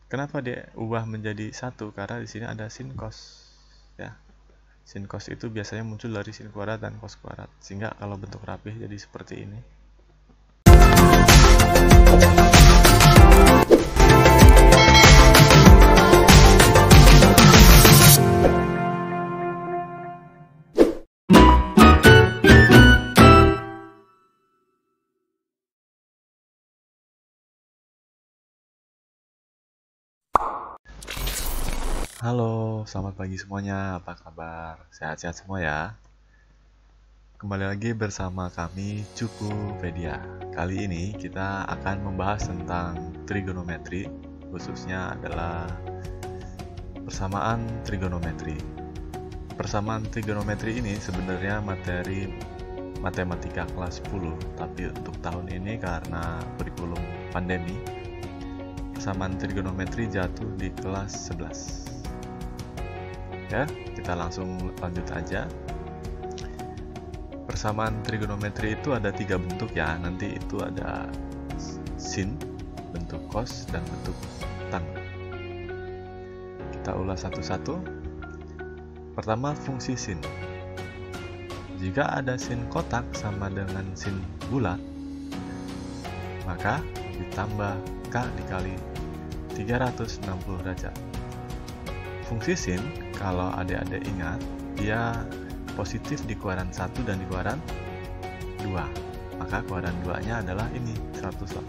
Kenapa dia ubah menjadi 1? Karena di sini ada sin cos ya. Sin cos itu biasanya muncul dari sin kuadrat dan cos kuadrat, sehingga kalau bentuk rapih jadi seperti ini. Halo, selamat pagi semuanya. Apa kabar? Sehat-sehat semua ya? Kembali lagi bersama kami Cukupedia. Kali ini kita akan membahas tentang trigonometri, khususnya adalah persamaan trigonometri. Persamaan trigonometri ini sebenarnya materi matematika kelas 10, tapi untuk tahun ini karena kurikulum pandemi, persamaan trigonometri jatuh di kelas 11. Ya, kita langsung lanjut aja. Persamaan trigonometri itu ada 3 bentuk ya. Nanti itu ada sin, bentuk cos, dan bentuk tan. Kita ulas satu-satu. Pertama, fungsi sin. Jika ada sin kotak sama dengan sin bulat, maka ditambah K dikali 360 derajat. Fungsi sin, kalau adik-adik ingat, dia positif di kuadran 1 dan di kuadran 2. Maka kuadran 2-nya adalah ini, 180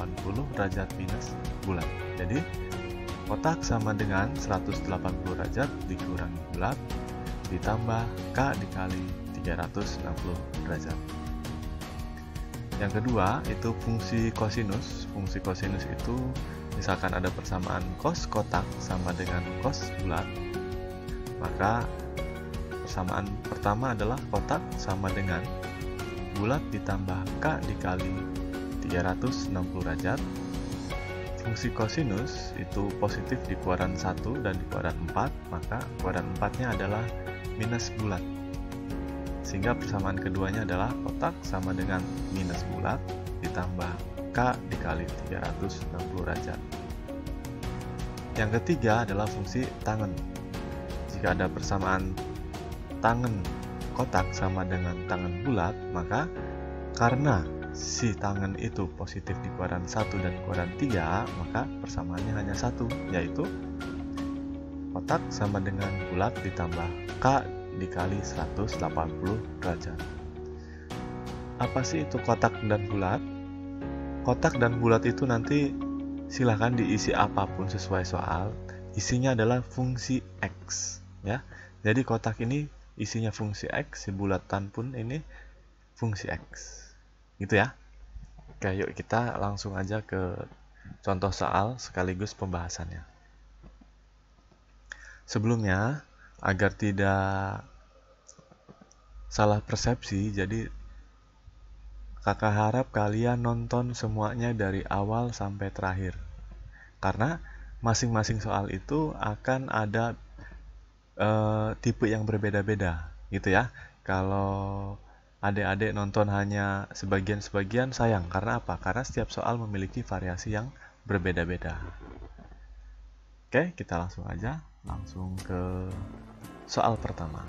derajat minus bulat. Jadi, kotak sama dengan 180 derajat dikurangi bulat, ditambah K dikali 360 derajat. Yang kedua, itu fungsi kosinus. Fungsi kosinus itu, misalkan ada persamaan cos kotak sama dengan cos bulat, maka persamaan pertama adalah kotak sama dengan bulat ditambah K dikali 360 derajat. Fungsi kosinus itu positif di kuadran 1 dan di kuadran 4, maka kuadran 4-nya adalah minus bulat. Sehingga persamaan keduanya adalah kotak sama dengan minus bulat ditambah K dikali 360 derajat. Yang ketiga adalah fungsi tangen. Jika ada persamaan tangen kotak sama dengan tangen bulat, maka karena si tangen itu positif di kuadran 1 dan kuadran 3, maka persamaannya hanya satu, yaitu kotak sama dengan bulat ditambah K dikali 180 derajat. Apa sih itu kotak dan bulat? Kotak dan bulat itu nanti silahkan diisi apapun sesuai soal. Isinya adalah fungsi X ya. Jadi kotak ini isinya fungsi X, si bulatan pun ini fungsi X. Gitu ya. Oke, yuk kita langsung aja ke contoh soal sekaligus pembahasannya. Sebelumnya, agar tidak salah persepsi, jadi kakak harap kalian nonton semuanya dari awal sampai terakhir. Karena masing-masing soal itu akan ada tipe yang berbeda-beda gitu ya. Kalau adik-adik nonton hanya sebagian-sebagian, sayang. Karena apa? Karena setiap soal memiliki variasi yang berbeda-beda. Oke, kita langsung aja ke soal pertama.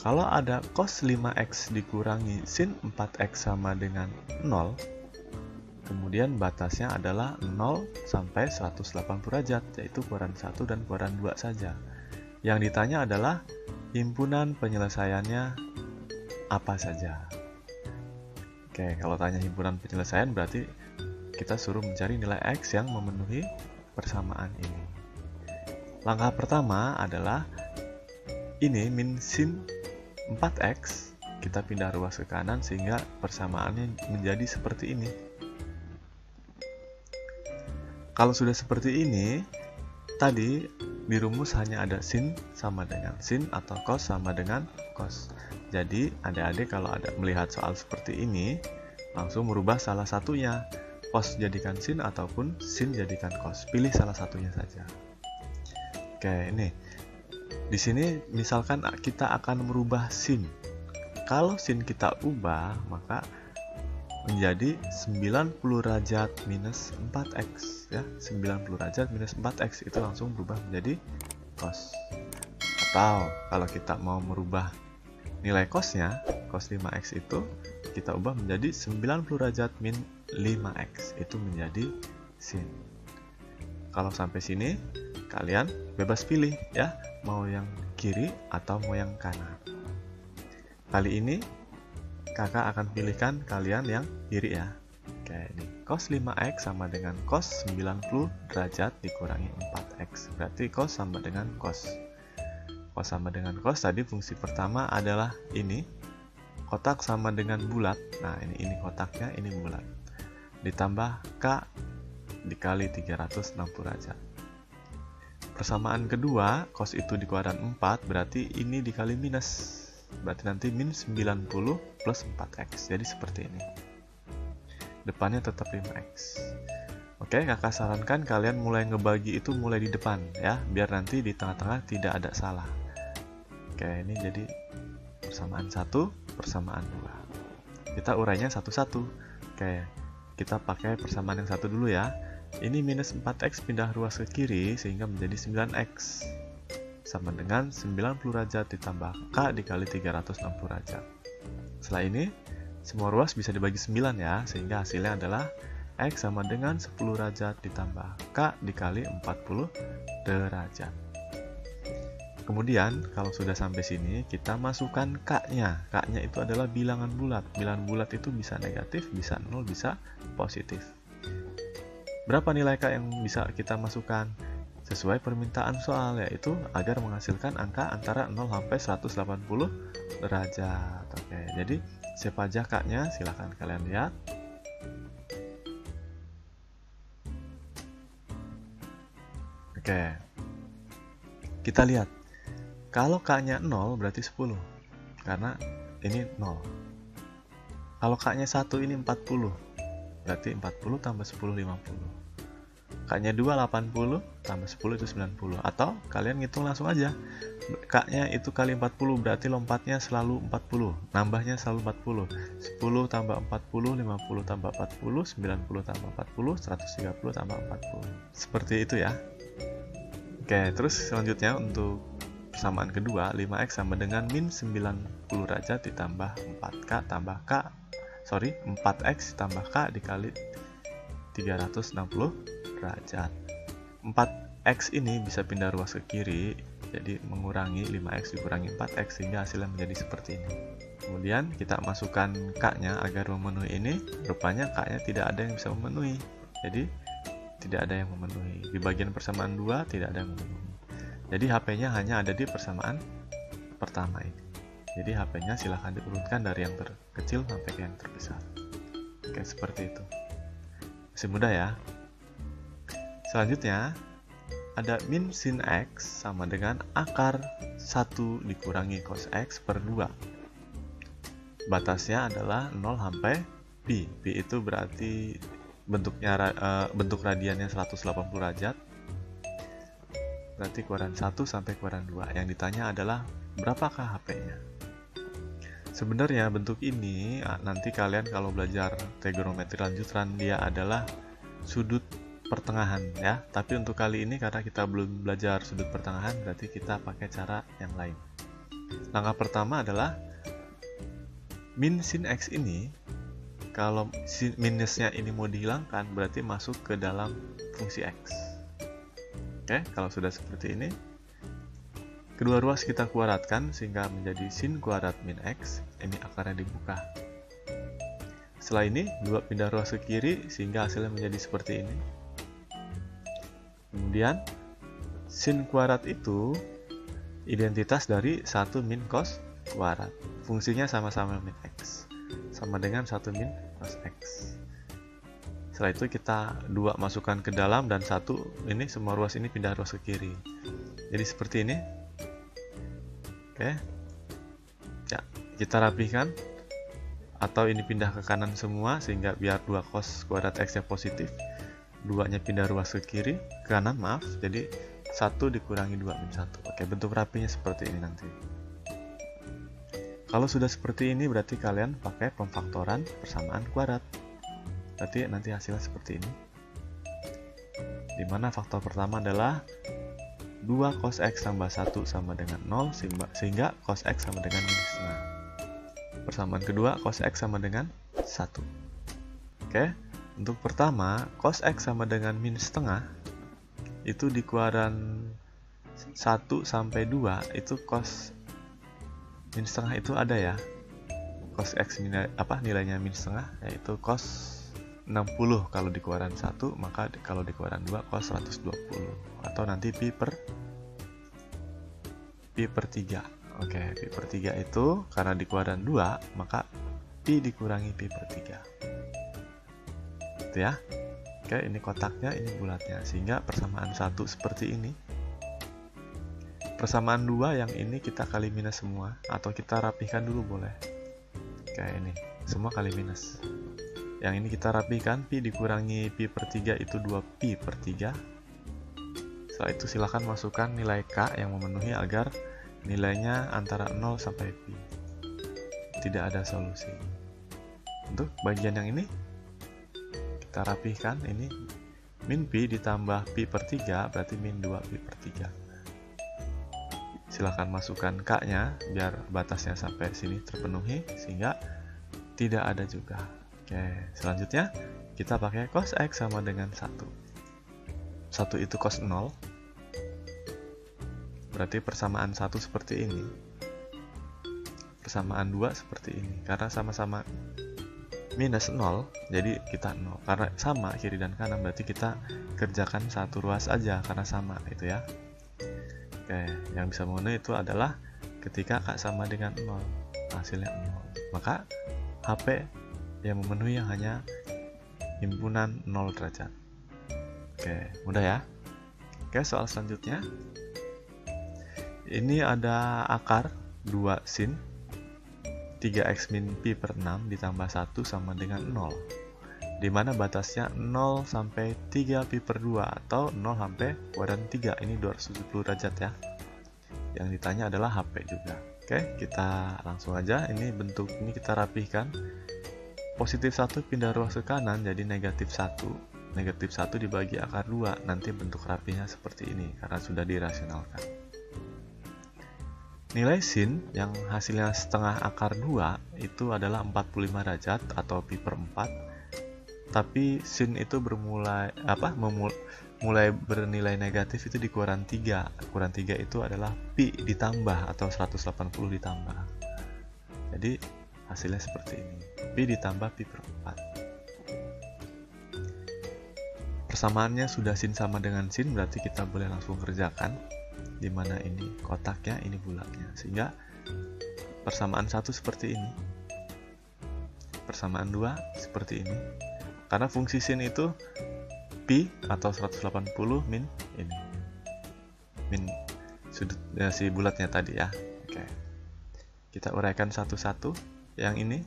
Kalau ada cos 5x dikurangi sin 4x sama dengan 0, kemudian batasnya adalah 0 sampai 180 derajat, yaitu kuadran 1 dan kuadran 2 saja. Yang ditanya adalah himpunan penyelesaiannya apa saja. Oke, kalau tanya himpunan penyelesaian berarti kita suruh mencari nilai X yang memenuhi persamaan ini. Langkah pertama adalah ini min sin 4X, kita pindah ruas ke kanan sehingga persamaannya menjadi seperti ini. Kalau sudah seperti ini, tadi di rumus hanya ada sin sama dengan sin atau cos sama dengan cos. Jadi adik-adik kalau ada melihat soal seperti ini, langsung merubah salah satunya. Cos jadikan sin ataupun sin jadikan cos. Pilih salah satunya saja. Oke, ini. Di sini misalkan kita akan merubah sin. Kalau sin kita ubah, maka menjadi 90 derajat minus 4x ya. 90 derajat minus 4x itu langsung berubah menjadi cos. Atau kalau kita mau merubah nilai cosnya, cos 5x itu kita ubah menjadi 90 derajat min 5x, itu menjadi sin. Kalau sampai sini kalian bebas pilih ya, mau yang kiri atau mau yang kanan. Kali ini kakak akan pilihkan kalian yang kiri ya. Oke, ini cos 5x sama dengan cos 90 derajat dikurangi 4x. Berarti cos sama dengan cos. Cos sama dengan cos, tadi fungsi pertama adalah ini. Kotak sama dengan bulat. Nah, ini kotaknya, ini bulat. Ditambah K dikali 360 derajat. Persamaan kedua, cos itu di kuadran 4, berarti ini dikali minus. Berarti nanti min 90 plus 4x. Jadi seperti ini. Depannya tetap 5x. Oke, kakak sarankan kalian mulai ngebagi itu mulai di depan ya, biar nanti di tengah-tengah tidak ada salah. Oke, ini jadi persamaan 1, persamaan 2. Kita urainya satu-satu. Oke, kita pakai persamaan yang satu dulu ya. Ini minus 4x pindah ruas ke kiri sehingga menjadi 9x. Sama dengan 90 derajat ditambah K dikali 360 derajat. Setelah ini, semua ruas bisa dibagi 9 ya, sehingga hasilnya adalah X sama dengan 10 derajat ditambah K dikali 40 derajat. Kemudian, kalau sudah sampai sini, kita masukkan K-nya. K-nya itu adalah bilangan bulat. Bilangan bulat itu bisa negatif, bisa 0, bisa positif. Berapa nilai K yang bisa kita masukkan? Sesuai permintaan soal, yaitu agar menghasilkan angka antara 0 sampai 180 derajat. Oke, jadi siapa aja K-nya? Silahkan kalian lihat. Oke, kita lihat. Kalau K-nya 0 berarti 10, karena ini 0. Kalau K-nya 1 ini 40, berarti 40 tambah 10, 50. K-nya 2, 80, tambah 10 itu 90. Atau kalian ngitung langsung aja. K-nya itu kali 40, berarti lompatnya selalu 40. Nambahnya selalu 40. 10 tambah 40, 50 tambah 40, 90 tambah 40, 130 tambah 40. Seperti itu ya. Oke, terus selanjutnya untuk persamaan kedua, 5x sama dengan min 90 derajat ditambah 4x tambah K. 4x tambah K dikali 360 derajat. 4x ini bisa pindah ruas ke kiri, jadi mengurangi 5x dikurangi 4x sehingga hasilnya menjadi seperti ini. Kemudian kita masukkan K-nya agar memenuhi ini. Rupanya K-nya tidak ada yang bisa memenuhi, jadi tidak ada yang memenuhi. Di bagian persamaan 2 tidak ada yang memenuhi. Jadi HP-nya hanya ada di persamaan pertama ini. Jadi HP-nya silahkan diurutkan dari yang terkecil sampai ke yang terbesar. Oke, seperti itu. Masih mudah ya. Selanjutnya, ada min sin X sama dengan akar 1 dikurangi cos X per 2. Batasnya adalah 0 sampai pi. Pi itu berarti bentuk radiannya 180 derajat. Berarti kuadran 1 sampai kuadran 2. Yang ditanya adalah berapakah HP-nya? Sebenarnya bentuk ini nanti kalian kalau belajar trigonometri lanjutan dia adalah sudut pertengahan ya. Tapi untuk kali ini karena kita belum belajar sudut pertengahan, berarti kita pakai cara yang lain. Langkah pertama adalah min sin X ini, kalau minusnya ini mau dihilangkan berarti masuk ke dalam fungsi X. Oke, kalau sudah seperti ini, kedua ruas kita kuadratkan sehingga menjadi sin kuadrat min X. Ini akarnya dibuka. Setelah ini, 2 pindah ruas ke kiri sehingga hasilnya menjadi seperti ini. Kemudian, sin kuadrat itu identitas dari 1 min cos kuadrat. Fungsinya sama-sama min X. Sama dengan 1 min cos X. Setelah itu kita 2 masukkan ke dalam dan 1 ini semua ruas ini pindah ruas ke kiri. Jadi seperti ini. Oke. Ya, kita rapihkan. Atau ini pindah ke kanan semua sehingga biar 2 cos kuadrat X nya positif. 2-nya pindah ruas ke kiri, ke kanan maaf. Jadi 1 dikurangi 2 min 1. Oke, bentuk rapinya seperti ini nanti. Kalau sudah seperti ini berarti kalian pakai pemfaktoran persamaan kuadrat. Berarti nanti hasilnya seperti ini. Dimana faktor pertama adalah 2 cos X tambah 1 sama dengan 0, sehingga cos X sama dengan minus setengah. Persamaan kedua, cos X sama dengan 1. Oke, untuk pertama, cos X sama dengan minus setengah, itu di kuadran 1 sampai 2, itu cos minus setengah itu ada ya. Cos X nilainya minus setengah, yaitu cos 60 kalau di kuadran 1, maka kalau di kuadran 2 cos 120, atau nanti pi per 3. Oke, pi per 3 itu karena di kuadran 2, maka pi dikurangi pi per 3. Gitu ya. Oke, ini kotaknya, ini bulatnya, sehingga persamaan 1 seperti ini. Persamaan 2 yang ini kita kali minus semua, atau kita rapihkan dulu boleh. Kayak ini, semua kali minus. Yang ini kita rapihkan, pi dikurangi pi per 3 itu 2pi per 3. Setelah itu silahkan masukkan nilai K yang memenuhi agar nilainya antara 0 sampai pi. Tidak ada solusi. Untuk bagian yang ini, kita rapihkan, ini min pi ditambah pi per 3, berarti min 2 pi per 3. Silahkan masukkan K-nya, biar batasnya sampai sini terpenuhi, sehingga tidak ada juga. Oke, selanjutnya kita pakai cos X sama dengan 1. 1 itu cos 0. Berarti persamaan 1 seperti ini. Persamaan 2 seperti ini. Karena sama-sama minus 0, jadi kita 0. Karena sama kiri dan kanan, berarti kita kerjakan satu ruas aja karena sama, itu ya. Oke, yang bisa memenuhi itu adalah ketika K sama dengan 0, hasilnya 0. Maka HP yang memenuhi yang hanya himpunan 0 derajat. Oke, mudah ya. Oke, soal selanjutnya. Ini ada akar 2 sin 3x min pi per 6 ditambah 1 sama dengan 0. Dimana batasnya 0 sampai 3 pi per 2 atau 0 sampai kuadran 3. Ini 270 derajat ya. Yang ditanya adalah HP juga. Oke, kita langsung aja. Ini bentuk ini kita rapihkan. Positif 1 pindah ruas ke kanan jadi negatif 1. Negatif 1 dibagi akar 2. Nanti bentuk rapihnya seperti ini karena sudah dirasionalkan. Nilai sin yang hasilnya setengah akar 2 itu adalah 45 derajat atau pi per 4. Tapi sin itu mulai bernilai negatif itu di kuadran 3. Kuadran 3 itu adalah pi ditambah atau 180 ditambah. Jadi hasilnya seperti ini. Pi ditambah pi per 4. Persamaannya sudah sin sama dengan sin, berarti kita boleh langsung kerjakan. Dimana ini kotaknya, ini bulatnya. Sehingga persamaan 1 seperti ini. Persamaan 2 seperti ini. Karena fungsi sin itu pi atau 180 min ini. Min sudut si bulatnya tadi ya. Oke. Kita uraikan satu-satu. Yang ini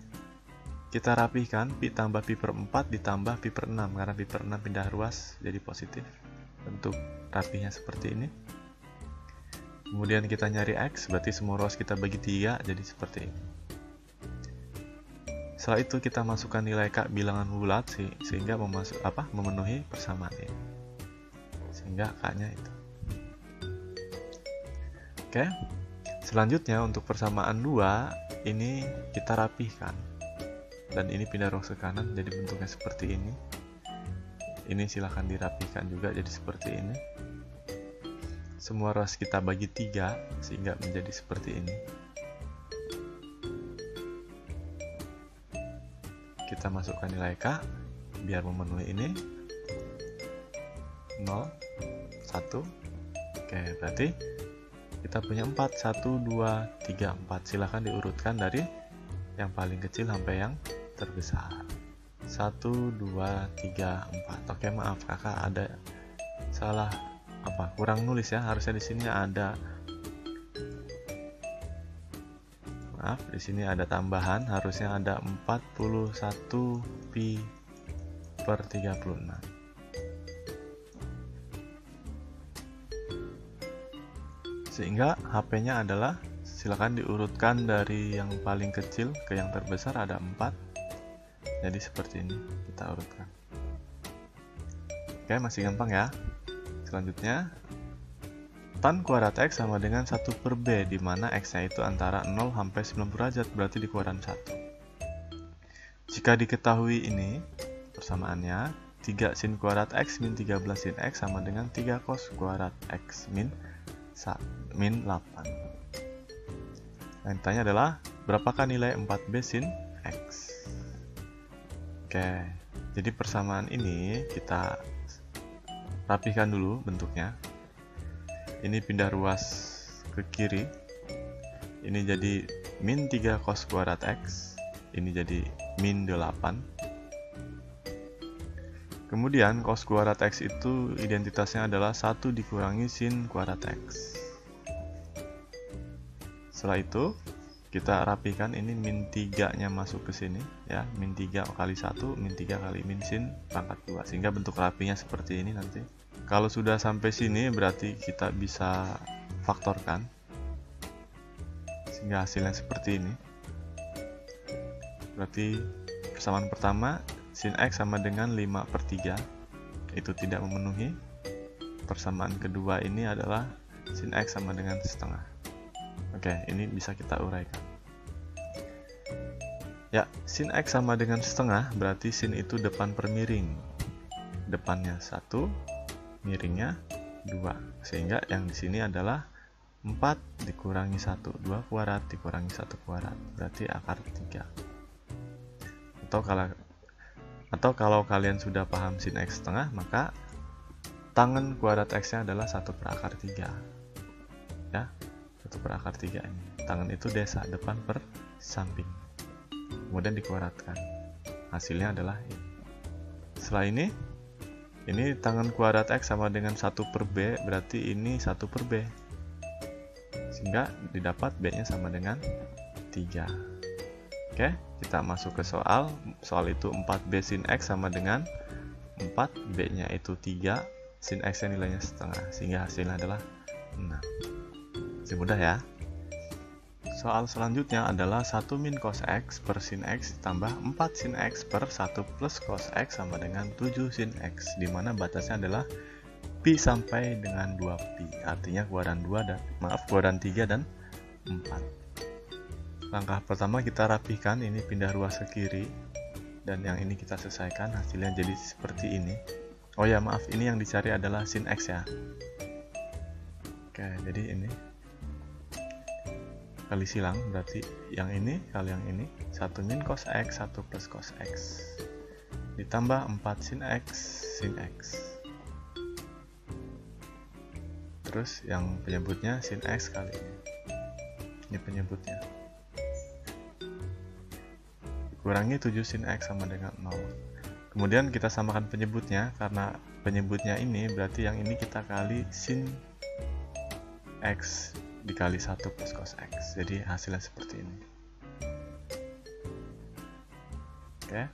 kita rapihkan, pi tambah pi per 4 ditambah pi per 6, karena pi per 6 pindah ruas jadi positif. Bentuk rapihnya seperti ini. Kemudian kita nyari X, berarti semua ruas kita bagi 3 jadi seperti ini. Setelah itu kita masukkan nilai K bilangan bulat sehingga memenuhi persamaan ini. Sehingga K-nya itu. Oke. Selanjutnya untuk persamaan 2 ini kita rapihkan. Dan ini pindah ruas ke kanan jadi bentuknya seperti ini. Ini silahkan dirapihkan juga jadi seperti ini. Semua ruas kita bagi 3 sehingga menjadi seperti ini. Kita masukkan nilai K biar memenuhi ini. 0, 1. Oke, berarti kita punya 4, 1, 2, 3, 4. Silahkan diurutkan dari yang paling kecil sampai yang terbesar. 1, 2, 3, 4. Oke, maaf kakak ada salah kurang nulis ya. Harusnya di sini ada, maaf, di sini ada tambahan, harusnya ada 41 pi per 36. Sehingga HP-nya adalah silakan diurutkan dari yang paling kecil ke yang terbesar, ada 4. Jadi seperti ini kita urutkan. Oke, masih gampang ya. Selanjutnya, tan kuadrat X sama dengan 1/B, di mana X-nya itu antara 0 sampai 90 derajat, berarti di kuadran 1. Jika diketahui ini persamaannya, 3 sin kuadrat X min 13 sin X sama dengan 3 cos kuadrat X min 8. Yang ditanya adalah, berapakah nilai 4B sin X? Oke, jadi persamaan ini kita rapihkan dulu bentuknya. Ini pindah ruas ke kiri, ini jadi min 3 cos kuadrat X, ini jadi min 8. Kemudian cos kuadrat X itu identitasnya adalah 1 dikurangi sin kuadrat X. Setelah itu kita rapihkan, ini min 3 nya masuk ke sini ya, min 3 kali 1 min 3 kali min sin pangkat 2, sehingga bentuk rapinya seperti ini nanti. Kalau sudah sampai sini berarti kita bisa faktorkan sehingga hasilnya seperti ini. Berarti persamaan pertama sin X sama dengan 5/3, itu tidak memenuhi. Persamaan kedua ini adalah sin X sama dengan setengah. Oke, ini bisa kita uraikan. Ya, sin X sama dengan setengah, berarti sin itu depan per miring. Depannya 1, miringnya 2, sehingga yang di sini adalah 4 dikurangi 1, 2 kuadrat dikurangi 1 kuadrat, berarti akar 3. Atau kalau kalian sudah paham sin X setengah, maka tangen kuadrat X-nya adalah 1/3 ya, 1/3 ini. Tangen itu desa, depan per samping, kemudian dikuadratkan, hasilnya adalah ini. Setelah ini tangen kuadrat X sama dengan 1/B, berarti ini 1/B, sehingga didapat B nya sama dengan 3. Oke, kita masuk ke soal itu 4B sin X sama dengan 4, B nya itu 3, sin X nya nilainya setengah, sehingga hasilnya adalah 6. Masih mudah ya. Soal selanjutnya adalah 1 min cos X per sin X ditambah 4 sin X per 1 plus cos X sama dengan 7 sin X, di mana batasnya adalah pi sampai dengan 2pi, artinya kuadran 3 dan 4. Langkah pertama kita rapihkan, ini pindah ruas ke kiri, dan yang ini kita selesaikan, hasilnya jadi seperti ini. Oh ya, maaf, ini yang dicari adalah sin X ya. Oke, jadi ini kali silang, berarti yang ini kali yang ini, 1 min cos X 1 plus cos X ditambah 4 sin X sin X, terus yang penyebutnya sin X kali ini penyebutnya, dikurangi 7 sin X sama dengan 0. Kemudian kita samakan penyebutnya, karena penyebutnya ini berarti yang ini kita kali sin X dikali 1 plus cos X, jadi hasilnya seperti ini. Oke,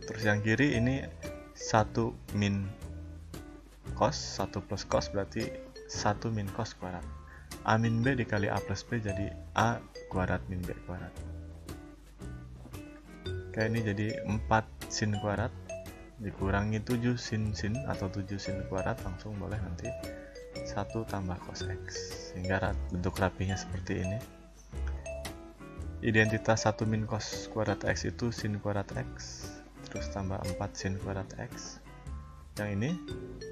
terus yang kiri ini 1 min cos 1 plus cos, berarti 1 min cos kuadrat, A min B dikali A plus B jadi A kuadrat min B kuadrat. Oke, ini jadi 4 sin kuadrat dikurangi 7 sin atau 7 sin kuadrat, langsung boleh nanti 1 tambah cos X, sehingga bentuk rapinya seperti ini. Identitas 1 min cos kuadrat X itu sin kuadrat X, terus tambah 4 sin kuadrat X. Yang ini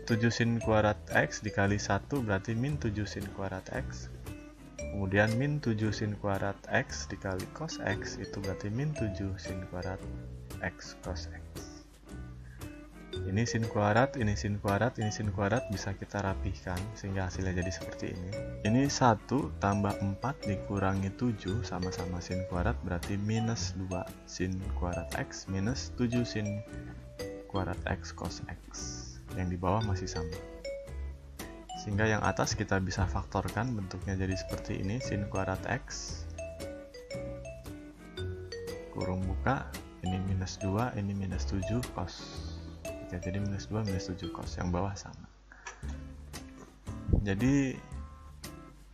7 sin kuadrat X dikali 1 berarti min 7 sin kuadrat X. Kemudian min 7 sin kuadrat X dikali cos X, itu berarti min 7 sin kuadrat X cos X. Ini sin kuadrat, ini sin kuadrat, ini sin kuadrat, bisa kita rapihkan sehingga hasilnya jadi seperti ini. Ini 1 tambah 4 dikurangi 7 sama-sama sin kuadrat, berarti minus 2 sin kuadrat X minus 7 sin kuadrat X cos X. Yang di bawah masih sama. Sehingga yang atas kita bisa faktorkan, bentuknya jadi seperti ini, sin kuadrat X kurung buka, ini minus 2, ini minus 7 cos. Oke, jadi minus 2 minus 7 cos, yang bawah sama. Jadi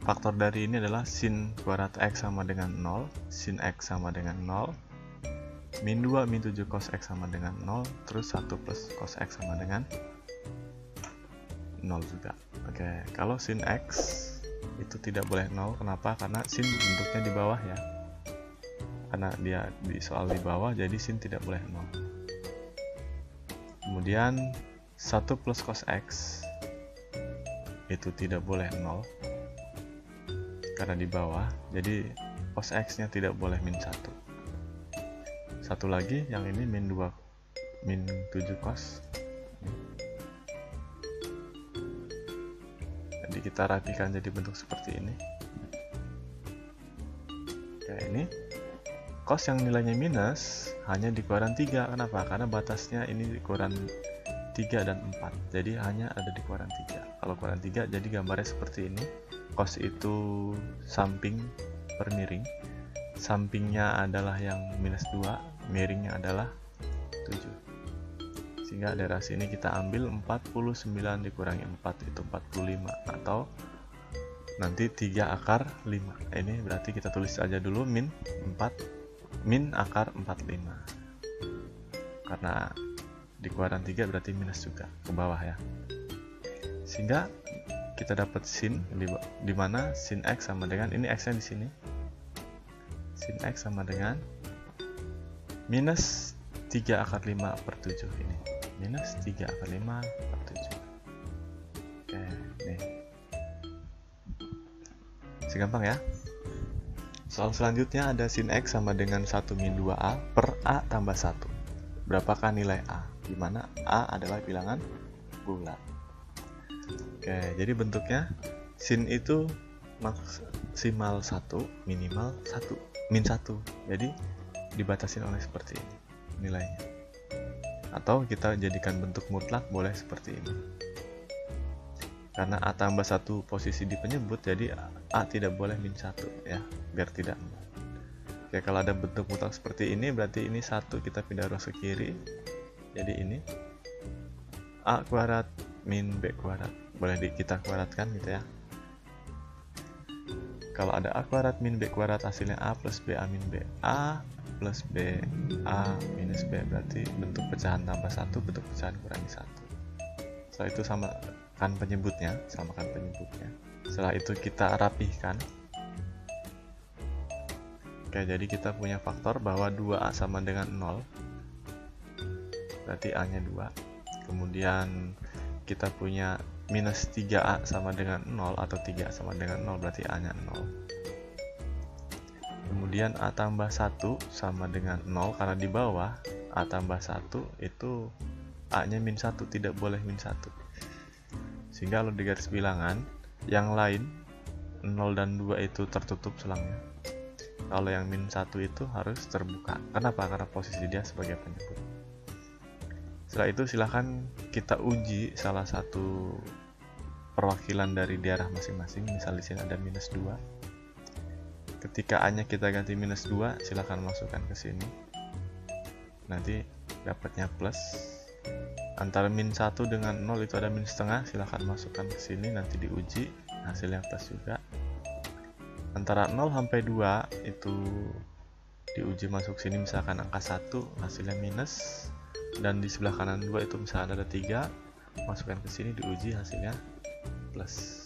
faktor dari ini adalah sin kuadrat X sama dengan 0, sin X sama dengan 0, min 2 min 7 cos X sama dengan 0, terus 1 plus cos X sama dengan 0 juga. Oke, kalau sin X itu tidak boleh 0, kenapa? Karena sin bentuknya di bawah ya, karena dia di soal di bawah, jadi sin tidak boleh 0. Kemudian 1 plus cos X itu tidak boleh 0 karena di bawah, jadi cos X nya tidak boleh min 1. Satu lagi yang ini min 2 min 7 cos. Jadi kita rapikan jadi bentuk seperti ini. Kayak ini. Cos yang nilainya minus hanya di kuadran 3. Kenapa? Karena batasnya ini di kuadran 3 dan 4. Jadi hanya ada di kuadran 3. Kalau kuadran 3 jadi gambarnya seperti ini. Cos itu samping per miring. Sampingnya adalah yang minus 2. Miringnya adalah 7, sehingga dari sini kita ambil 49 dikurangi 4 itu 45, atau nanti 3 akar 5. Ini berarti kita tulis aja dulu min akar 45, karena di kuadran 3 berarti minus juga ke bawah ya, sehingga kita dapat sin di mana sin X sama dengan ini, X nya di sini, sin X sama dengan minus 3 akar 5 per 7 ini. Minus 3 akar 5 per 7. Oke, nih. Segampang ya. Soal selanjutnya ada sin X sama dengan 1 min 2A per A tambah 1. Berapakah nilai A? Dimana A adalah bilangan bulat. Oke, jadi bentuknya sin itu maksimal 1, minimal 1, min 1. Jadi dibatasin oleh seperti ini nilainya, atau kita jadikan bentuk mutlak boleh seperti ini, karena A tambah 1 posisi di penyebut, jadi A tidak boleh min 1 ya, biar tidak. Oke, kalau ada bentuk mutlak seperti ini berarti ini 1 kita pindah ruas ke kiri, jadi ini A kuadrat min B kuadrat, boleh kita kuadratkan gitu ya. Kalau ada A kuadrat min B kuadrat hasilnya A plus B A min B, A plus B A minus B, berarti bentuk pecahan tambah 1, bentuk pecahan kurangi 1. Setelah itu samakan penyebutnya. Setelah itu kita rapihkan. Oke, jadi kita punya faktor bahwa 2A sama dengan 0, berarti A nya 2. Kemudian kita punya minus 3A sama dengan 0, atau 3A sama dengan 0, berarti A nya 0. Kemudian A tambah 1 sama dengan 0, karena di bawah A tambah 1 itu A nya min 1, tidak boleh min 1. Sehingga kalau di garis bilangan yang lain 0 dan 2 itu tertutup selangnya. Kalau yang min 1 itu harus terbuka. Kenapa? Karena posisi dia sebagai penyebut. Setelah itu silahkan kita uji salah satu perwakilan dari daerah masing-masing. Misal di sini ada minus 2. Ketika A nya kita ganti minus 2, silahkan masukkan ke sini. Nanti dapatnya plus. Antara min 1 dengan 0 itu ada min setengah, silahkan masukkan ke sini, nanti diuji, hasilnya plus juga. Antara 0 sampai 2 itu diuji masuk sini, misalkan angka 1 hasilnya minus, dan di sebelah kanan 2 itu misalkan ada 3, masukkan ke sini, diuji hasilnya plus.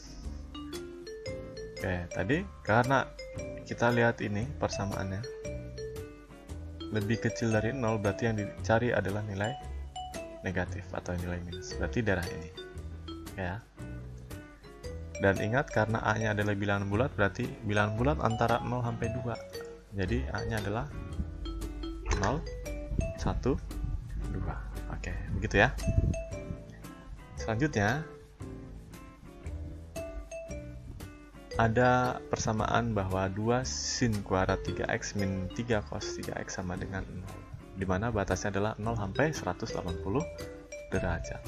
Oke, tadi karena kita lihat ini persamaannya lebih kecil dari 0, berarti yang dicari adalah nilai negatif atau nilai minus, berarti daerah ini ya. Dan ingat, karena A nya adalah bilangan bulat, berarti bilangan bulat antara 0 sampai 2, jadi A nya adalah 0, 1, 2. Oke, begitu ya. Selanjutnya ada persamaan bahwa 2 sin kuadrat 3x min 3 cos 3x sama dengan 0, dimana batasnya adalah 0 sampai 180 derajat.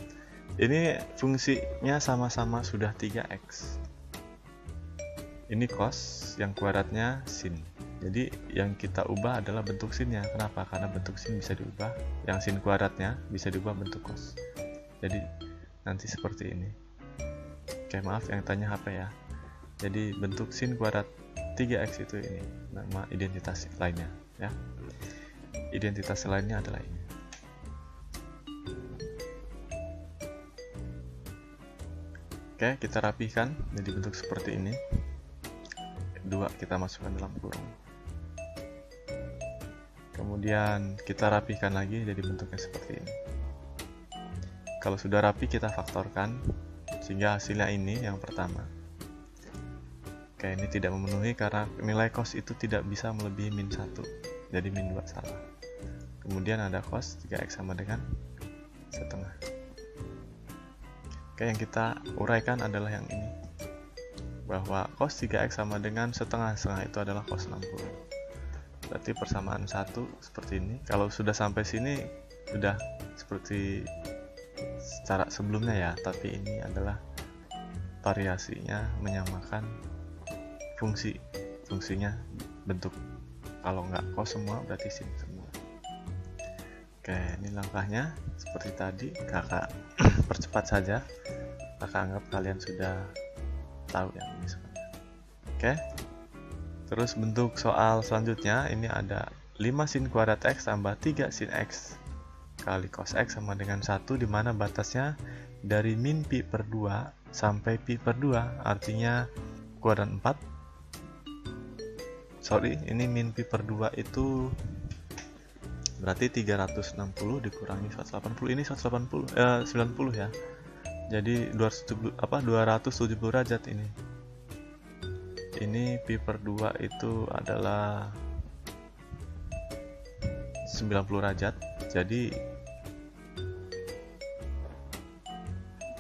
Ini fungsinya sama-sama sudah 3x. Ini cos, yang kuadratnya sin. Jadi yang kita ubah adalah bentuk sinnya. Kenapa? Karena bentuk sin bisa diubah, yang sin kuadratnya bisa diubah bentuk cos. Jadi nanti seperti ini. Oke, maaf yang tanya HP ya. Jadi bentuk sin kuadrat 3x itu ini nama identitas lainnya ya. Identitas lainnya adalah ini. Oke, kita rapihkan jadi bentuk seperti ini. 2 kita masukkan dalam kurung. Kemudian kita rapihkan lagi jadi bentuknya seperti ini. Kalau sudah rapi kita faktorkan sehingga hasilnya ini yang pertama. Oke, ini tidak memenuhi karena nilai cos itu tidak bisa melebihi min 1. Jadi min 2 salah. Kemudian ada cos 3x sama dengan setengah. Oke, yang kita uraikan adalah yang ini. Bahwa cos 3x sama dengan setengah. Setengah itu adalah cos 60. Berarti persamaan 1 seperti ini. Kalau sudah sampai sini sudah seperti secara sebelumnya ya, tapi ini adalah variasinya menyamakan fungsinya bentuk. Kalau nggak cos semua berarti sin semua. Oke, ini langkahnya seperti tadi. Kakak percepat saja. Kakak anggap kalian sudah tahu yang ini sebenarnya. Oke, terus bentuk soal selanjutnya ini ada 5 sin kuadrat x tambah 3 sin x kali cos x sama dengan 1, di mana batasnya dari min pi per 2 sampai pi per 2, artinya kuadrat 4. Sorry, ini min pi per 2 itu berarti 360 dikurangi 180, ini 90 ya. Jadi 270 derajat ini. Ini pi per 2 itu adalah 90 derajat. Jadi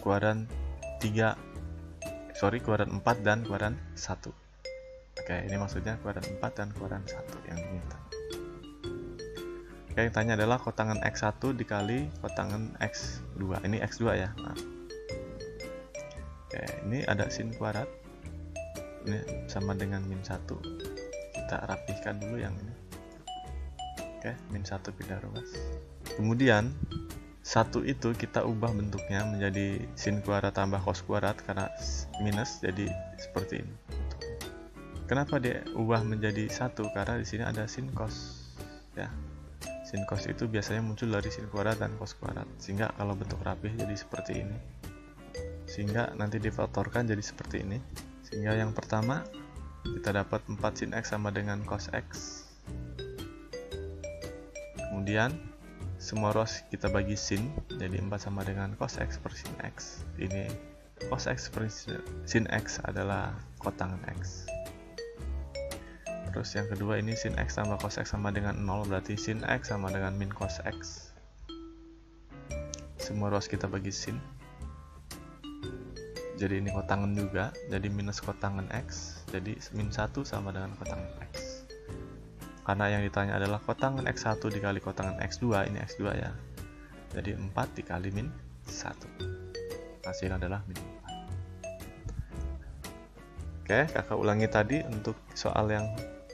kuadran 4 dan kuadran 1. Oke, ini maksudnya kuadran 4 dan kuadran 1 yang diminta. Oke, yang tanya adalah kotangan x1 dikali kotangan x2. Ini x2 ya. Nah. Oke, ini ada sin kuadrat. Ini sama dengan min 1. Kita rapihkan dulu yang ini. Oke, min 1 pindah ruas. Kemudian 1 itu kita ubah bentuknya menjadi sin kuadrat tambah cos kuadrat karena minus, jadi seperti ini. Kenapa dia ubah menjadi 1? Karena di sini ada sin cos ya. Sin cos itu biasanya muncul dari sin kuadrat dan cos kuadrat, sehingga kalau bentuk rapih jadi seperti ini. Sehingga nanti difaktorkan jadi seperti ini. Sehingga yang pertama kita dapat 4 sin x sama dengan cos x. Kemudian semua ruas kita bagi sin, jadi 4 sama dengan cos x per sin x. Ini cos x per sin x adalah kotangan x. Terus yang kedua ini sin x tambah cos x sama dengan 0, berarti sin x sama dengan min cos x. Semua ruas kita bagi sin. Jadi ini kotangan juga, jadi minus kotangan x. Jadi min 1 sama dengan kotangan x. Karena yang ditanya adalah kotangan x1 dikali kotangan x2, ini x2 ya. Jadi 4 dikali min 1. Hasilnya adalah min 4. Oke, kakak ulangi tadi untuk soal yang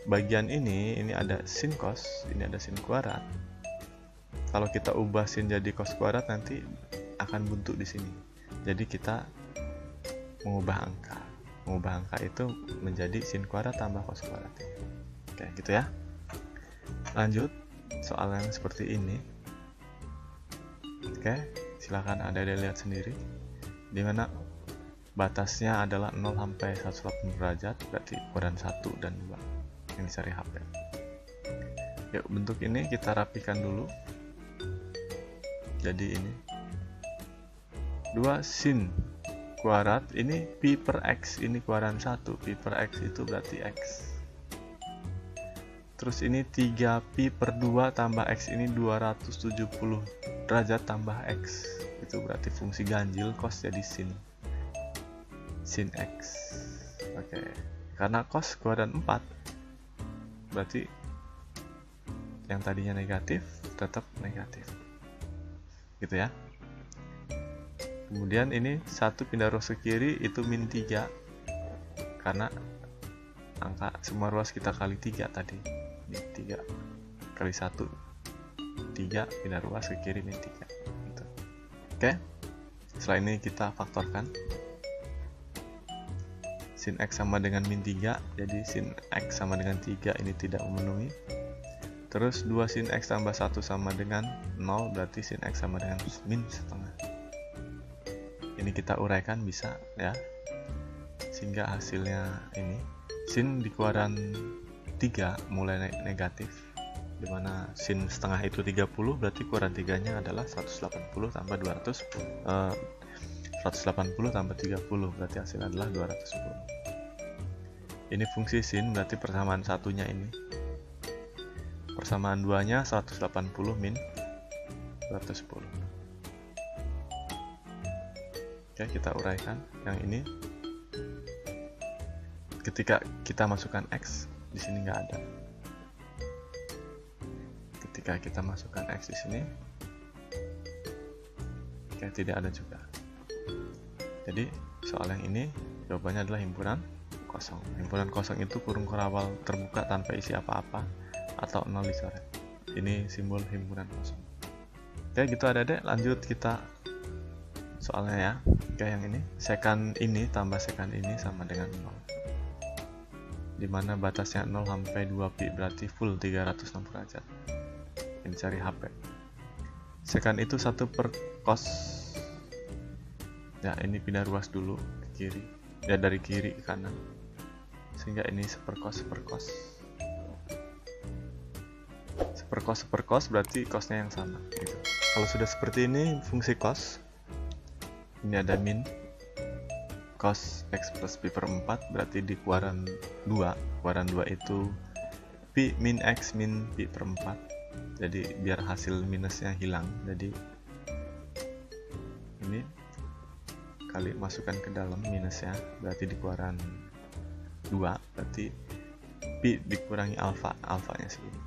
bagian ini ada sin cos, ini ada sin kuadrat. Kalau kita ubah sin jadi cos kuadrat nanti akan buntu di sini. Jadi kita mengubah angka. Mengubah angka itu menjadi sin kuadrat tambah cos kuadrat. Oke, gitu ya. Lanjut soal yang seperti ini. Oke, silakan Anda lihat sendiri. Dimana batasnya adalah 0 sampai 180 derajat, berarti kuadran 1 dan 2. Ini seri HP. Yuk, bentuk ini kita rapikan dulu. Jadi ini 2 sin kuadrat, ini pi per x, ini kuadran 1. Pi per x itu berarti x. Terus ini 3 pi per 2 tambah x, ini 270 derajat tambah x. Itu berarti fungsi ganjil cos jadi sin x. Oke. Karena cos kuadran 4 berarti yang tadinya negatif tetap negatif. Gitu ya. Kemudian ini 1 pindah ruas ke kiri itu min 3. Karena angka semua ruas kita kali 3 tadi. Ini 3 kali 1 3 pindah ruas ke kiri min 3 gitu. Oke. Setelah ini kita faktorkan. sin X sama dengan min 3, jadi sin X sama dengan 3 ini tidak memenuhi. Terus 2 sin X tambah 1 sama dengan 0, berarti sin X sama dengan min setengah. Ini kita uraikan bisa ya, sehingga hasilnya ini sin di kuadran 3 mulai negatif, dimana sin setengah itu 30, berarti kuadran 3 nya adalah 180 tambah 180 tambah 30, berarti hasilnya adalah 210. Ini fungsi sin, berarti persamaan satunya ini. Persamaan 2 nya 180 min 210. Oke, kita uraikan yang ini. Ketika kita masukkan X, di sini nggak ada. Ketika kita masukkan X di sini, oke, tidak ada juga. Jadi soal yang ini jawabannya adalah himpunan kosong. Himpunan kosong itu kurung kurawal terbuka tanpa isi apa-apa atau nol dicoret. Ini simbol himpunan kosong. Oke, gitu adik-adik, lanjut kita soalnya ya. Oke, yang ini sekan ini tambah sekan ini sama dengan 0, dimana batasnya 0 sampai 2 pi, berarti full 360 derajat. Ini cari HP. Sekan itu 1 per cos. Ya, ini pindah ruas dulu ke kiri, ya dari kiri ke kanan, sehingga ini seperkos berarti cosnya yang sama gitu. Kalau sudah seperti ini fungsi cos, ini ada min cos X plus pi per 4, berarti di kuadran 2 itu pi min X min pi per 4, jadi biar hasil minusnya hilang, jadi ini kali masukkan ke dalam minusnya, berarti di kuadran 2, berarti pi dikurangi alfanya segini.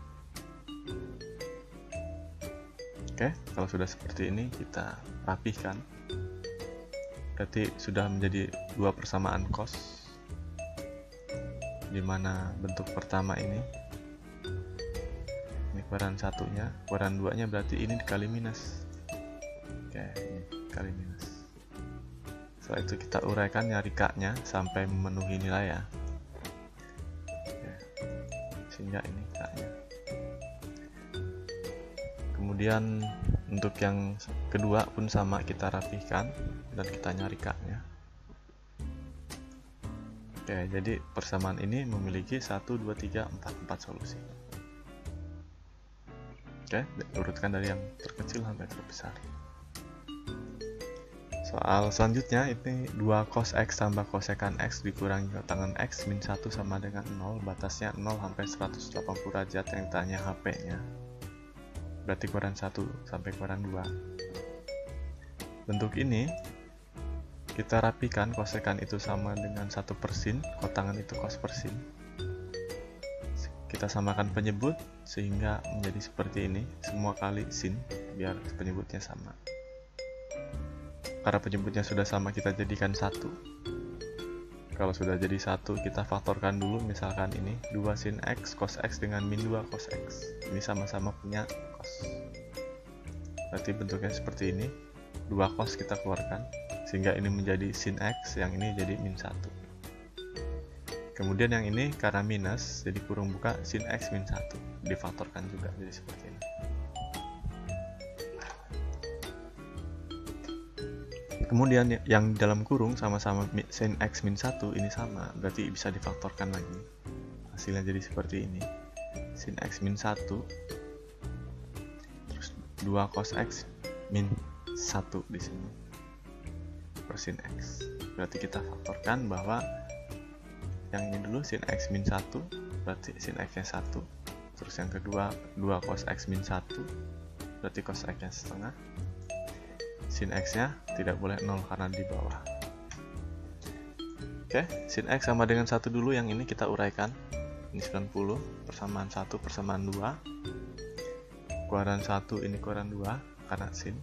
Oke, kalau sudah seperti ini kita rapihkan, berarti sudah menjadi 2 persamaan cos, dimana bentuk pertama ini kuadran 1-nya, kuadran 2-nya berarti ini dikali minus. Oke, ini kali minus. Setelah itu kita uraikan, nyari K-nya sampai memenuhi nilai ya. Oke, sehingga ini K-nya. Kemudian untuk yang kedua pun sama, kita rapihkan dan kita nyari K-nya. Oke, jadi persamaan ini memiliki 1, 2, 3, 4 solusi. Oke, urutkan dari yang terkecil sampai terbesar. Soal selanjutnya ini 2 cos X tambah cosekan X dikurangi tangan X min 1 sama dengan 0, batasnya 0 sampai 180 derajat, yang tanya HP-nya. Berarti kuadran 1 sampai kuadran 2. Bentuk ini kita rapikan, cosekan itu sama dengan 1 per sin, kotangan itu cos per sin. Kita samakan penyebut sehingga menjadi seperti ini, semua kali sin, biar penyebutnya sama. Karena penyebutnya sudah sama, kita jadikan 1. Kalau sudah jadi 1, kita faktorkan dulu, misalkan ini 2 sin X cos X dengan min 2 cos X. Ini sama-sama punya cos. Berarti bentuknya seperti ini. 2 cos kita keluarkan, sehingga ini menjadi sin X, yang ini jadi min 1. Kemudian yang ini karena minus, jadi kurung buka sin X min 1. Difaktorkan juga, jadi seperti ini. Kemudian yang dalam kurung sama-sama sin X min 1 ini sama, berarti bisa difaktorkan lagi. Hasilnya jadi seperti ini. Sin X min 1 terus 2 cos X min 1 di sini per sin X. Berarti kita faktorkan bahwa yang ini dulu sin X min 1, berarti sin X nya 1. Terus yang kedua 2 cos X min 1, berarti cos X nya setengah. Sin X nya tidak boleh 0 karena di bawah. Oke, sin X sama dengan 1 dulu, yang ini kita uraikan. Ini 90, persamaan 1, persamaan 2. Kuadran 1, ini kuadran 2, karena sin.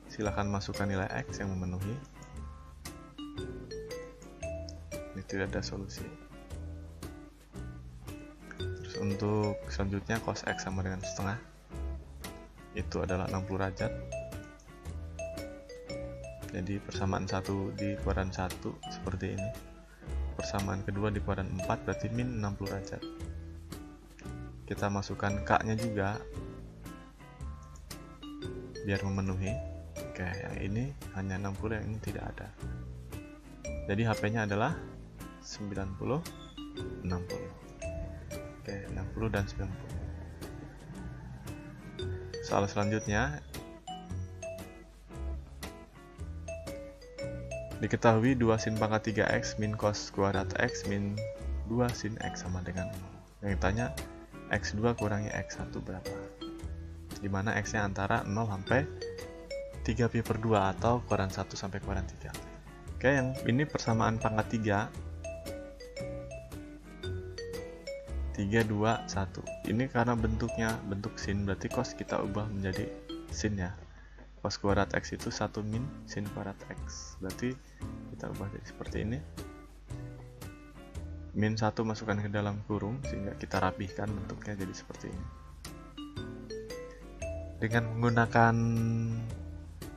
Silahkan masukkan nilai X yang memenuhi. Ini tidak ada solusi. Terus untuk selanjutnya cos X sama dengan setengah. Itu adalah 60 derajat. Jadi persamaan 1 di kuadran 1 seperti ini. persamaan kedua di kuadran 4 berarti min 60 derajat. Kita masukkan K-nya juga biar memenuhi. Oke, yang ini hanya 60, yang ini tidak ada. Jadi HP-nya adalah 90, 60. Oke, 60 dan 90. Soal selanjutnya, diketahui 2 sin pangkat 3x min cos kuadrat x min 2 sin x sama dengan 0. Yang ditanya x2 kurangi x1 berapa? Dimana x-nya antara 0 sampai 3pi per 2 atau kuadran 1 sampai kuadran 3. Oke, yang ini persamaan pangkat 3. 3, 2, 1. Ini karena bentuknya bentuk sin, berarti cos kita ubah menjadi sin ya. Cos kuadrat x itu 1 min sin kuadrat x. Berarti kita ubah jadi seperti ini. Min 1 masukkan ke dalam kurung sehingga kita rapihkan bentuknya jadi seperti ini. Dengan menggunakan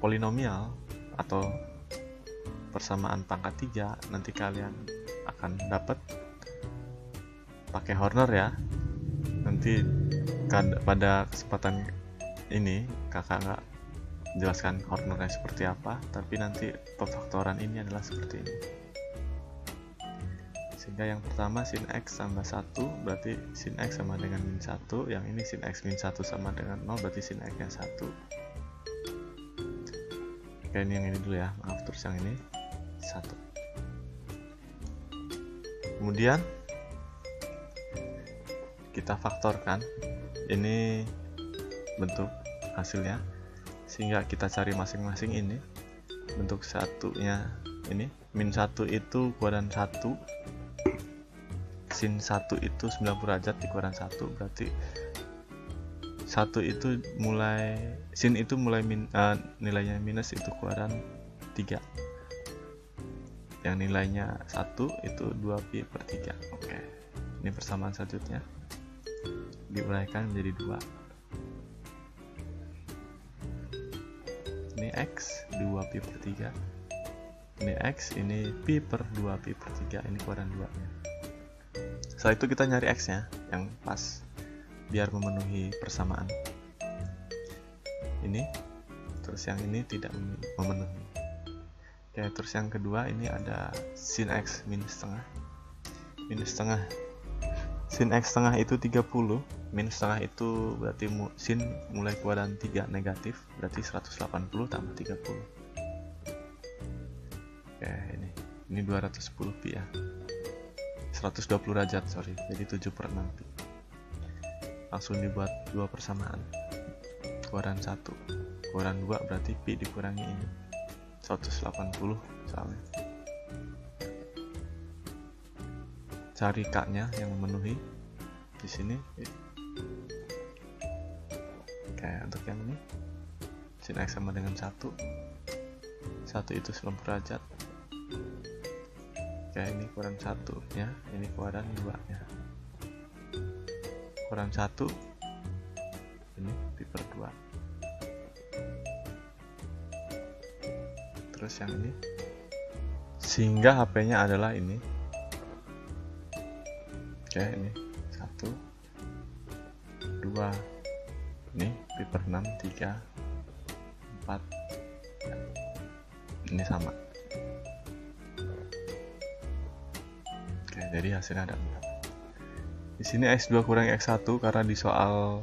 polinomial atau persamaan pangkat 3, nanti kalian akan dapat pakai Horner ya. Nanti pada kesempatan ini kakak nggak jelaskan Hornernya seperti apa, tapi nanti pemfaktoran ini adalah seperti ini. Sehingga yang pertama sin x tambah 1 berarti sin x sama dengan min 1, yang ini sin x min 1 sama dengan 0 berarti sin x nya 1. Oke, ini yang ini dulu ya, maaf, terus yang ini 1. Kemudian kita faktorkan ini bentuk hasilnya, sehingga kita cari masing-masing ini. Bentuk satunya ini, min 1 itu kuadran 1, sin 1 itu 90 derajat di kuadran 1, berarti 1 itu mulai, sin itu mulai nilainya minus itu kuadran 3, yang nilainya 1 itu 2pi per 3. Oke, ini persamaan selanjutnya diuraikan menjadi 2. Ini x 2pi per 3, ini x, ini pi per 2pi per 3, ini kuadran 2 nya. Setelah itu kita nyari x nya yang pas biar memenuhi persamaan ini, terus yang ini tidak memenuhi. Oke, terus yang kedua ini ada sin x minus setengah. Minus setengah, sin x setengah itu 30, minus setengah itu berarti sin mulai kuadran 3 negatif, berarti 180 tambah 30. Oke, ini 210 pi ya, 120 derajat, sorry, jadi 7 per 6 pi. Langsung dibuat dua persamaan, kuadran 1, kuadran 2 berarti pi dikurangi ini 180 soalnya. Cari k nya yang memenuhi di sini. Oke, untuk yang ini sin x sama dengan 1 itu 90 derajat. Oke, ini kuadran 1 ya, ini kuadran 2 nya. Kuadran 1 ini pi per 2. Terus yang ini, sehingga HP nya adalah ini. Oke, ini 1, 2, ini pi per 6, 3, 4, ini sama. Oke, jadi hasilnya ada 4. Di sini x2 kurangi x1 karena di soal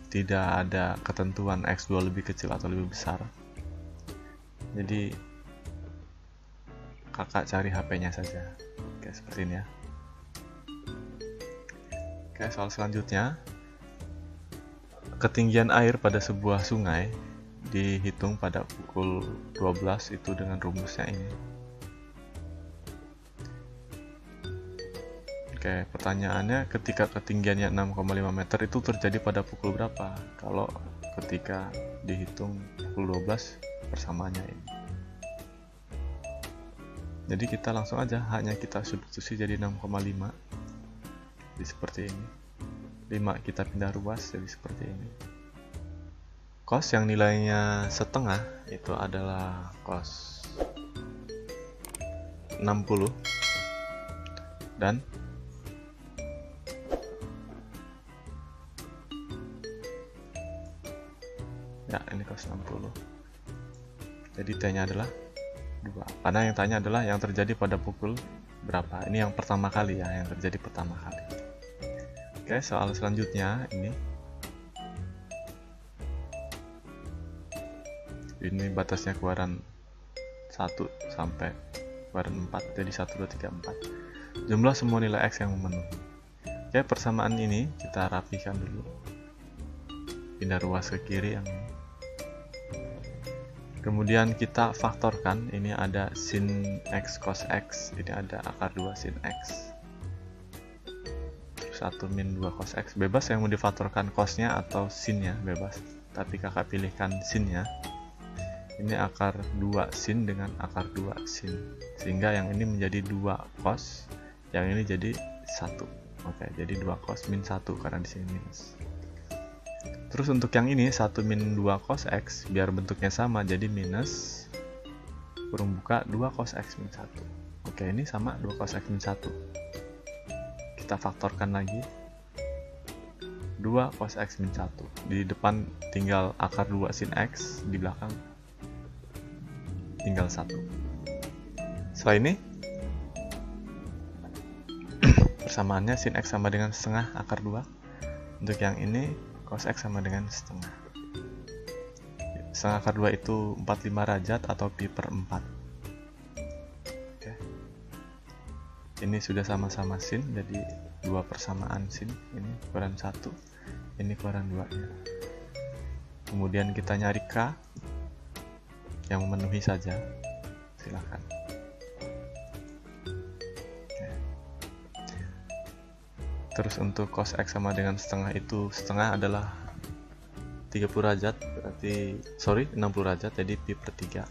tidak ada ketentuan x2 lebih kecil atau lebih besar. Jadi kakak cari HP-nya saja. Oke, seperti ini ya. Oke, soal selanjutnya, ketinggian air pada sebuah sungai dihitung pada pukul 12 itu dengan rumusnya ini. Oke, pertanyaannya ketika ketinggiannya 6,5 meter itu terjadi pada pukul berapa? Kalau ketika dihitung pukul 12 persamaannya ini. Jadi kita langsung aja, hanya kita substitusi jadi 6,5 jadi seperti ini. 5 kita pindah ruas jadi seperti ini. Cos yang nilainya setengah itu adalah cos 60 dan ya ini cos 60. Jadi T-nya adalah 2. Karena yang tanya adalah yang terjadi pada pukul berapa. Ini yang pertama kali ya, yang terjadi pertama kali. Oke, soal selanjutnya ini batasnya keluaran 1 sampai keluaran 4, jadi 1, 2, 3, 4. Jumlah semua nilai X yang memenuhi. Oke, persamaan ini kita rapikan dulu. Pindah ruas ke kiri yang ini. Kemudian kita faktorkan, ini ada sin X cos X, ini ada akar 2 sin X. 1 min 2 cos X, bebas yang mau difaktorkan cosnya atau sinnya, bebas. Tapi kakak pilihkan sinnya. Ini akar 2 sin dengan akar 2 sin, sehingga yang ini menjadi 2 cos, yang ini jadi 1. Oke, jadi 2 cos min 1 karena di sini minus. Terus untuk yang ini 1 min 2 cos X, biar bentuknya sama, jadi minus kurung buka 2 cos X min 1. Oke, ini sama 2 cos X min 1. Kita faktorkan lagi 2 cos X min 1. Di depan tinggal akar 2 sin X, di belakang tinggal 1. Setelah ini persamaannya sin X sama dengan setengah akar 2. Untuk yang ini cos X sama dengan setengah. Setengah akar 2 itu 45 derajat atau pi per 4. Oke. Ini sudah sama-sama sin, jadi 2 persamaan sin. Ini keluaran 1, ini keluaran 2 nya. Kemudian kita nyari K yang memenuhi saja, silahkan. Oke. Terus untuk cos X sama dengan setengah itu, setengah adalah 30 derajat, berarti 60 derajat, jadi pi per 3.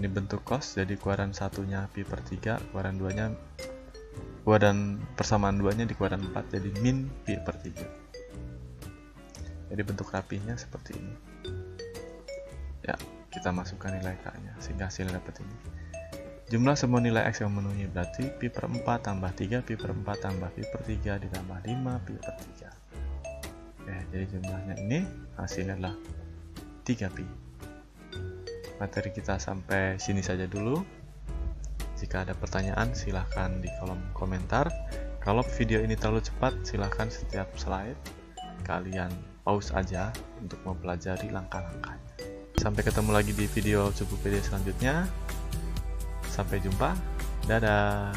Ini bentuk cos, jadi keluaran satunya pi per 3, keluaran 2 nya, keluaran persamaan 2 nya di keluaran 4, jadi min pi per 3. Jadi bentuk rapinya seperti ini. Ya, kita masukkan nilai K-nya sehingga hasilnya dapat ini. Jumlah semua nilai X yang memenuhi berarti pi per 4 tambah 3 pi per 4 tambah pi per 3 ditambah 5 pi per 3. Oke, jadi jumlahnya ini hasilnya adalah 3pi. Materi kita sampai sini saja dulu. Jika ada pertanyaan silahkan di kolom komentar. Kalau video ini terlalu cepat silahkan setiap slide kalian pause aja untuk mempelajari langkah-langkahnya. Sampai ketemu lagi di video Cupu PD selanjutnya. Sampai jumpa. Dadah.